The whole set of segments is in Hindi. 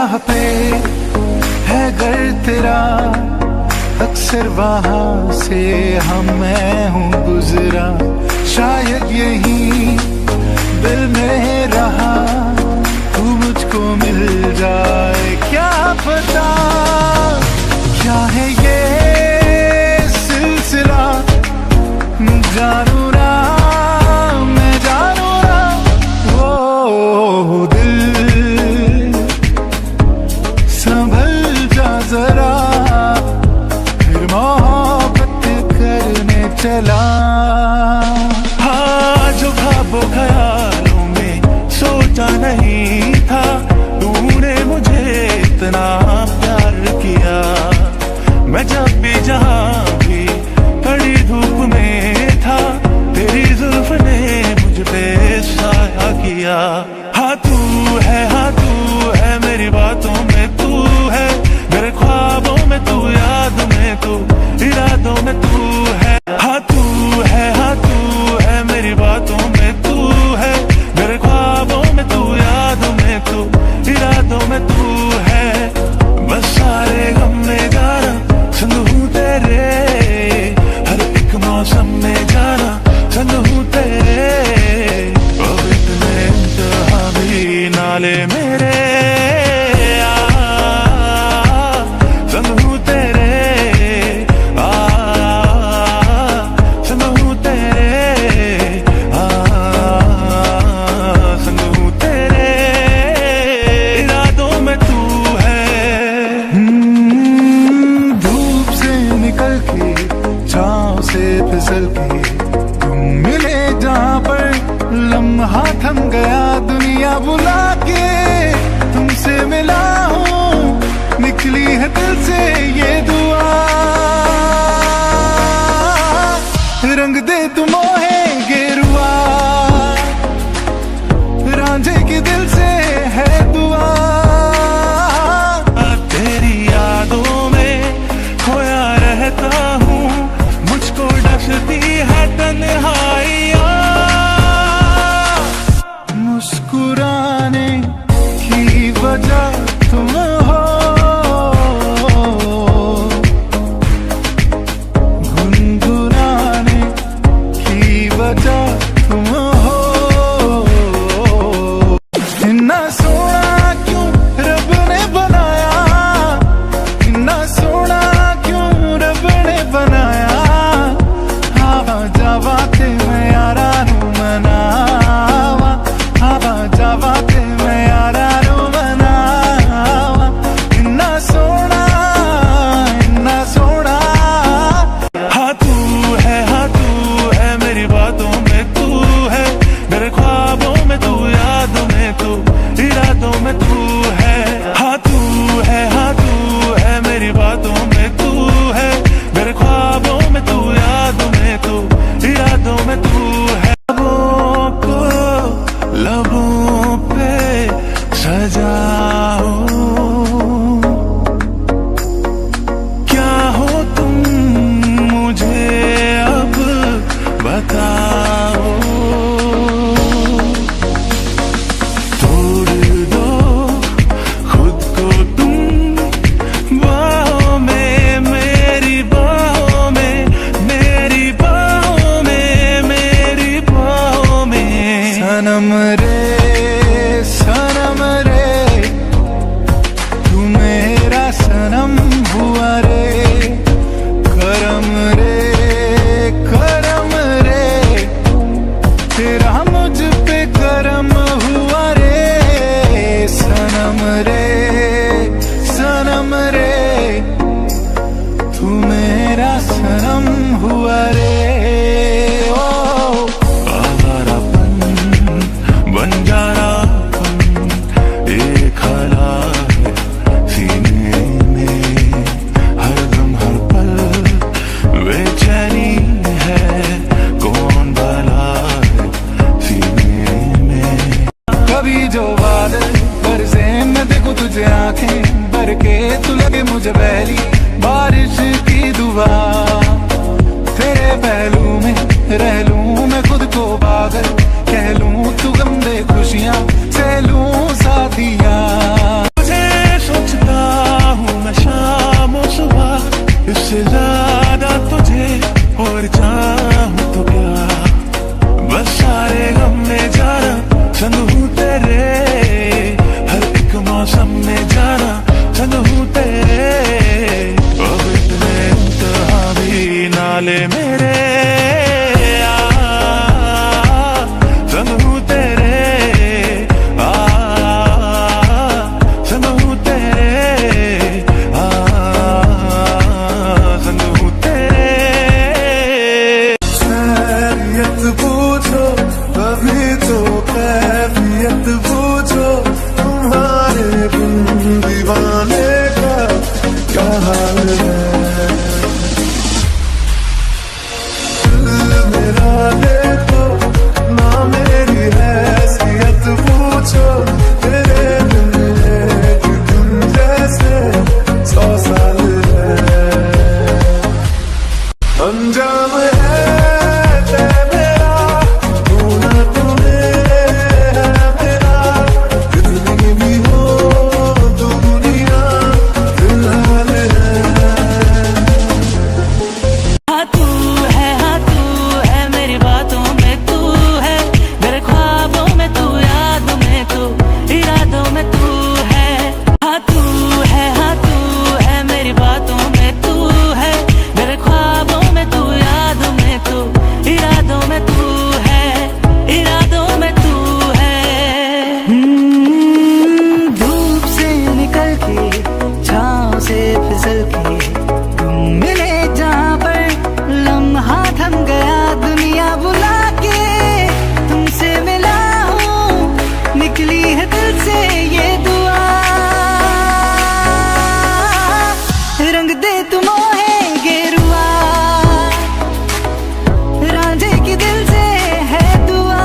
राह पे है घर तेरा, अक्सर वहां से मैं हूँ गुजरा। शायद यही दिल में रहा, तू मुझको मिल जाए क्या पता। क्या है ये सिलसिला, जानू ना मैं जानू ना। वो दिल संभल जा जरा, फिर मोहब्बत करने चला। हाँ जो ख्वाबों ख्यालों में सोचा नहीं था, तूने मुझे इतना प्यार किया। मैं जब भी जहाँ भी कड़ी धूप में था, तेरी जुल्फ ने मुझ पे साया किया। हाँ तू है मेरी बातों में तू है, मेरे ख्वाबों में तू, याद में तू, इरादों में तू है। हाँ तू है मेरी बातों में तू है, मेरे ख्वाबों में तू, यादों में तू, इरादों में तू है। बस सारे गम में गाना संग हूँ तेरे, हर एक मौसम में जाना संग हूँ तेरे। अब इतने इंतहा भी नाले मेरे, संग हूँ तेरे, संग हूँ तेरे, संग हूँ तेरे, इरादों में तू है। धूप से निकल के, छाँव से फिसल के, तुम मिले जहाँ पर लम्हा थम गया। दुनिया बुला के तुमसे मिला हूँ, निकली है दिल से ये दुआ। रंग दे तुम मोहे गेरुआ, रांझे के दिल से है दुआ। तेरी यादों में खोया रहता हूँ, मुझको डसती है तन्हाइयाँ। मुस्कुराने की वजह तुम हो, गुनगुनाने की वजह तुम हो। इतना सोना क्यों रब ने बनाया, इतना सोना क्यों रब ने बनाया। आवा जावा ते और चाहूं तो क्या, बस सारे गम में जाना संग हूँ तेरे, हर एक मौसम में जाना संग हूँ तेरे। अब इतने इंतहा भी नाले मेरे, संग हूँ तेरे, संग हूँ तेरे, संग हूँ तेरे। खैरियत पूछो तभी तो कैफियत पूछो, तुम्हारे बिन दीवाने का क्या हाल है। दिल मेरा देखो ना मेरी हैसियत पूछो, तेरे बिन एक दिन जैसे 100 साल है। अंजाम है तय मेरा, तू ना तूने है मेरा, कितनी भी हो तू दुनिया फिलहाल है। हाँ तू है मेरी बातों में तू है, मेरे ख्वाबों में तू, यादों में तू, इरादों में तू है। हाँ तू है मेरी बातों में तू है, मेरे ख्वाबों में तू, यादों में तू, इरादों में तू है, इरादों में तू है। धूप से निकल के, छाँव से फिसल के, तुम मिले जहाँ पर लम्हा थम गया दुनिया बुला के, तुमसे मिला हूँ निकली है दिल से ये दुआ, रंग दे तुम है गेरुआ, रांझे की दिल से है दुआ,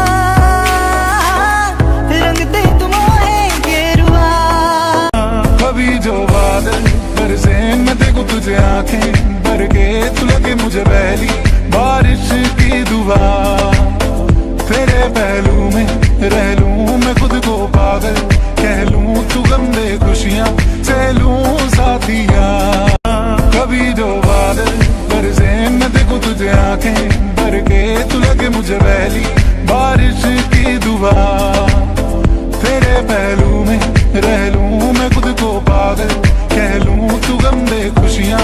रंग दे तुम है गेरुआ। कभी जो बादल बरसे मैं देखूं तुझे आंखें भर के, तू लगे मुझे पहली बारिश की दुआ, तेरे पहलू में रह लूं मैं खुद को पागल कह लूं, तू गम दे खुशियां सह लूं साथिया। कभी जो बादल बरसे मैं देखूं तुझे आंखें भर के, तू लगे मुझे पहली बारिश की दुआ, तेरे पहलू में रह लूं मैं खुद को पागल कह लूं, तू गम दे खुशियां